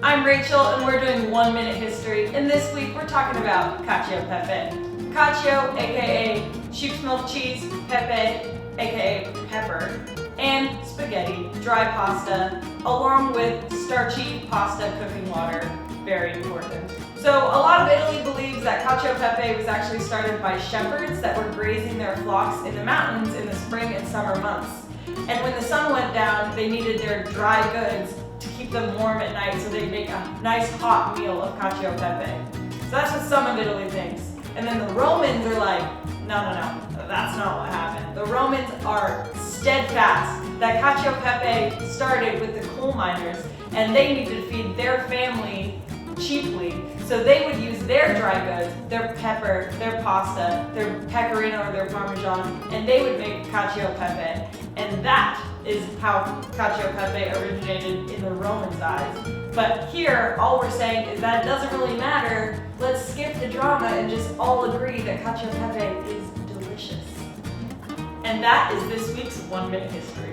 I'm Rachel and we're doing 1 Minute History, and this week we're talking about Cacio Pepe. Cacio, aka sheep's milk cheese, Pepe, aka pepper, and spaghetti, dry pasta, along with starchy pasta cooking water, very important. So a lot of Italy believes that Cacio Pepe was actually started by shepherds that were grazing their flocks in the mountains in the spring and summer months. And when the sun went down, they needed their dry goods to keep them warm at night, so they'd make a nice hot meal of Cacio Pepe. So that's what some of Italy thinks. And then the Romans are like, no, that's not what happened. The Romans are steadfast that Cacio Pepe started with the coal miners, and they needed to feed their family cheaply, so they would use their dry goods, their pepper, their pasta, their pecorino or their parmesan, and they would make Cacio Pepe. And that is how Cacio Pepe originated in the Romans' eyes. But here, all we're saying is that it doesn't really matter. Let's skip the drama and just all agree that Cacio Pepe is delicious. And that is this week's 1 Minute History.